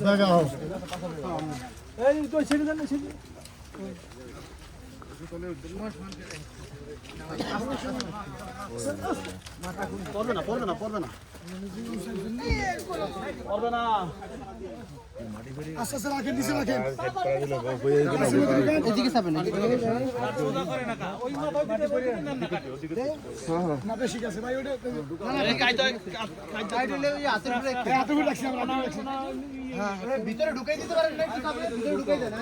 Back out. Hey, go sit down, sit down. পড়বে না পড়বে না পড়বে না পড়বে না আস্তে আস্তে রাখেন নিচে রাখেন এদিকে যাবেন ওই না বেশি আছে ভাই ওটা এই কাইতে ওই হাতের উপরে রাখছি আমরা না রাখছি হ্যাঁ ভিতরে ঢুকাই দিতে পারেন না একটু কাপড় ভিতরে ঢুকাই দেন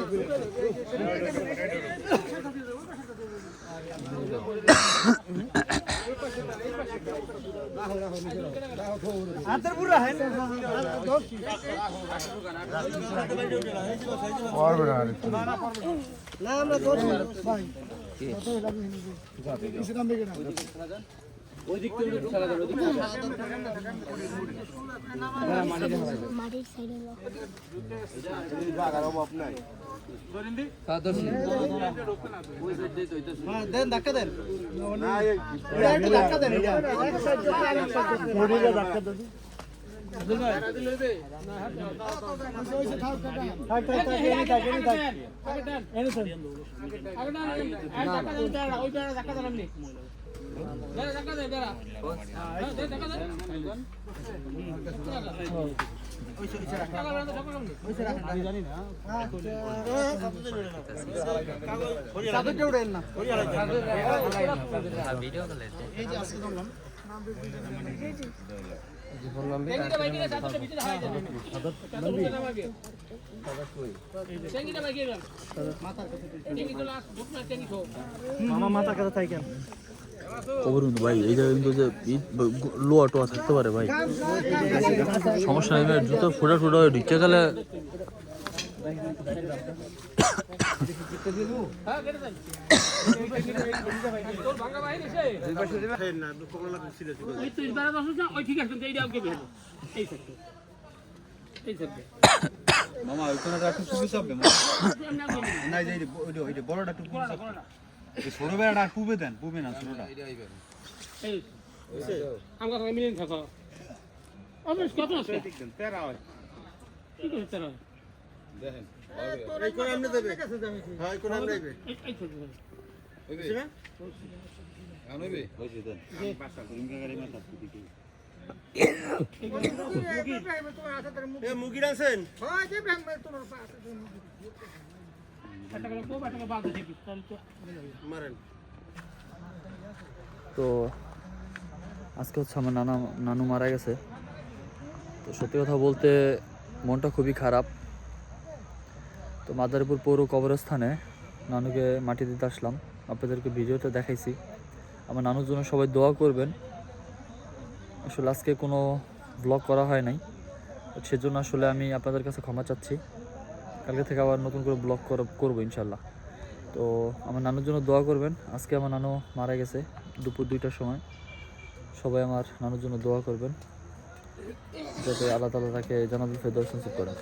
হাতের পুরো হয় পারবে না না আমরা ধরছি ভাই কত লাগবে নিচে নামবে কেন ওই দিক থেকে খেলা যাবে ওই দিক মাটির সাইডে জায়গার অভাব নাই ধরিন্দি হ্যাঁ ধরছি ওই সাইড দিয়ে তো হ্যাঁ দেন ধাক্কা দেন না এই ধাক্কা দেন এটা এক সাইড থেকে আরেক সাইড মোড়িলে ধাক্কা দেন আব্দুল ভাই দিল হইবে না ওই সে থাক এনি থাক এনি থাক এনি থাক আগে না ধাক্কা দেন ওই বেড়া ধাক্কা দেন আপনি বেড়া ধাক্কা দেন বেড়া হ্যাঁ দে ধাক্কা দেন ওই সে রাখা ওই সে রাখা আমি জানি না সাথে উড়েন না ভিডিও কলে এই যে আজকে বললাম নাম যে বললাম টেঙ্গিটা বাইকে সাথে ভিতরে হাই যাবে টেঙ্গিটা বাইকে মাথার কাছে টেঙ্গি তো লাস্ট বুট না টেঙ্গি তো মামা মাথার কাছে তাই কেন খবর কিন্তু ভাই এই জায়গায় কিন্তু যে লোয়া টোয়া থাকতে পারে ভাই সমস্যা নেই জুতো ফোটা ফোটা ঢুকে গেলে মামা ওইখানে একটু সুবিধা হবে না যে ওই বড়টা একটু এই ছোট বেড়াটা পুবে দেন পুবে না ছোটটা এই আমগা সঙ্গে মিলিয়ে থাকো অবশ্য কত আছে তেরা হয় কি করে তেরা হয় দেখেন এই কোন আমনে দেবে হ্যাঁ এই কোন আমনে দেবে এই ছোট হইছে না আনবে হইছে দেন বাসা গুঙ্গা গাড়ি মাথা দিকে এ মুগি আছেন হয় যে ব্যাংক তোমার পাশে এটা করে কো বাটা বাদ দিবি তাহলে তো মারেন তো আজকে হচ্ছে আমার নানু মারা গেছে। তো সত্যি কথা বলতে মনটা খুবই খারাপ। তো মাদারীপুর পৌর কবরস্থানে নানুকে মাটি দিতে আসলাম, আপনাদেরকে ভিডিওতে দেখাইছি। আমার নানুর জন্য সবাই দোয়া করবেন। আসলে আজকে কোনো ব্লগ করা হয় নাই, সেজন্য আসলে আমি আপনাদের কাছে ক্ষমা চাচ্ছি। কালকে থেকে আবার নতুন করে ব্লগ করবো ইনশাল্লাহ। তো আমার নানুর জন্য দোয়া করবেন। আজকে আমার নানু মারা গেছে দুপুর 2টার সময়। সবাই আমার নানুর জন্য দোয়া করবেন যাতে আল্লাহ তাআলা তাকে জান্নাতুল ফেরদৌস নসিব করেন।